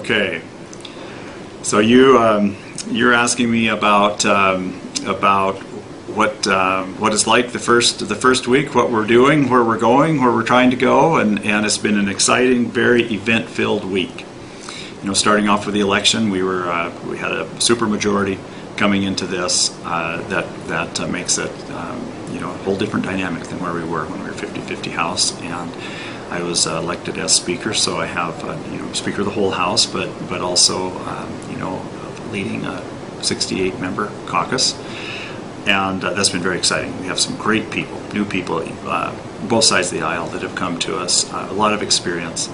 Okay, so you're asking me about what it's like the first week, what we're doing, where we're going, where we're trying to go, and it's been an exciting, very event-filled week. You know, starting off with the election, we had a supermajority coming into this that makes it you know, a whole different dynamic than where we were when we were 50-50 House, and I was elected as Speaker, so I have you know, Speaker of the whole House, but also you know, leading a 68-member caucus, and that's been very exciting. We have some great people, new people, both sides of the aisle that have come to us, a lot of experience.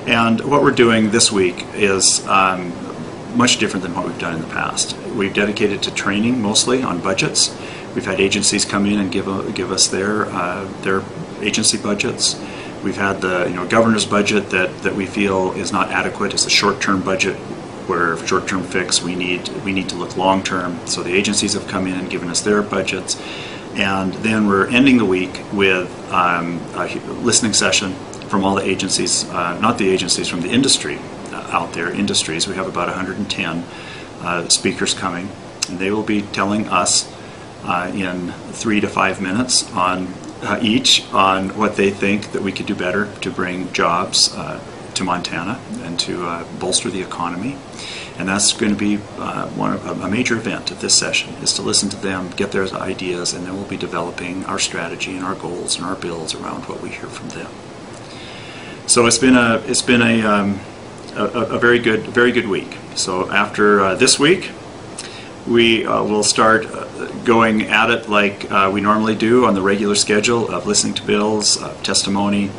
And what we're doing this week is much different than what we've done in the past. We've dedicated to training mostly on budgets. We've had agencies come in and give us their agency budgets. We've had the governor's budget that we feel is not adequate. It's a short-term budget where short-term fix, we need to look long-term. So the agencies have come in and given us their budgets. And then we're ending the week with a listening session from all the agencies, not the agencies, from the industry out there, industries. We have about 110 speakers coming, and they will be telling us in 3 to 5 minutes on each on what they think that we could do better to bring jobs to Montana and to bolster the economy. And that's going to be a major event of this session, is to listen to them, get their ideas, and then we'll be developing our strategy and our goals and our bills around what we hear from them. So it's been a very good week. So after this week, we will start going at it like we normally do on the regular schedule of listening to bills, testimony,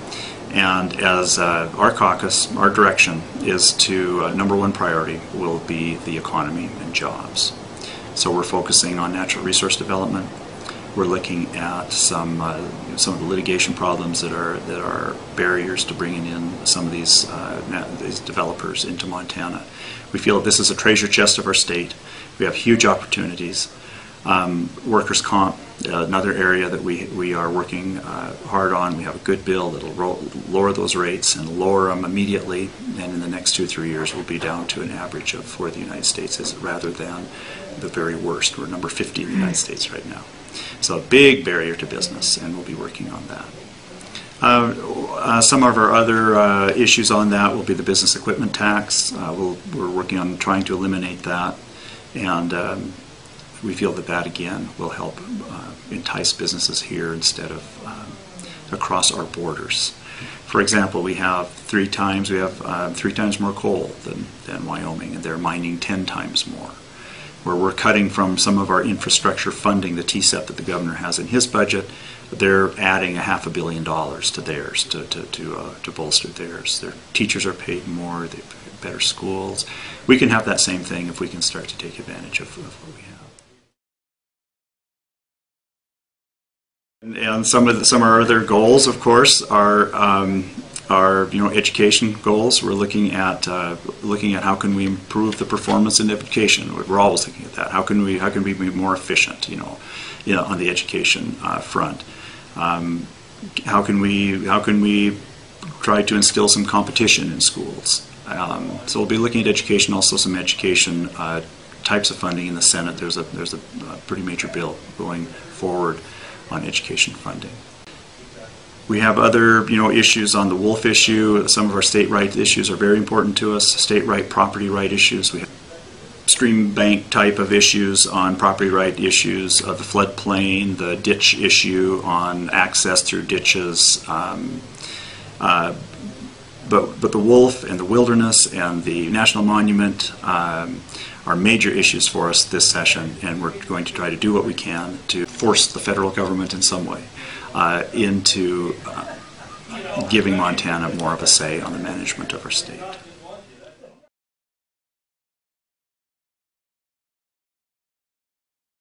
and as our caucus, our direction is to number one priority will be the economy and jobs. So we're focusing on natural resource development. We're looking at some of the litigation problems that are barriers to bringing in some of these developers into Montana. We feel this is a treasure chest of our state. We have huge opportunities. Workers' comp, another area that we are working hard on. We have a good bill that will lower those rates and lower them immediately, and in the next 2 or 3 years we'll be down to an average of where the United States is, rather than the very worst. We're number 50 in the United States right now. So a big barrier to business, and we'll be working on that. Some of our other issues on that will be the business equipment tax. We're working on trying to eliminate that, and we feel that again will help entice businesses here instead of across our borders. For example, we have 3 times more coal than Wyoming, and they're mining 10 times more. Where we're cutting from some of our infrastructure funding, the TSEP that the governor has in his budget, they're adding $500 million to theirs to bolster theirs. Their teachers are paid more, they have better schools. We can have that same thing if we can start to take advantage of what we have. And some of our other goals, of course, are education goals. We're looking at how can we improve the performance in education. We're always looking at that. How can we be more efficient? On the education front. How can we try to instill some competition in schools? So we'll be looking at education, also some education types of funding in the Senate. There's a pretty major bill going forward on education funding. We have other issues on the wolf issue. Some of our state right issues are very important to us. State right, property right issues. We have stream bank type of issues on property right issues of the floodplain, the ditch issue on access through ditches. But the wolf and the wilderness and the national monument are major issues for us this session, and we're going to try to do what we can to force the federal government in some way into giving Montana more of a say on the management of our state.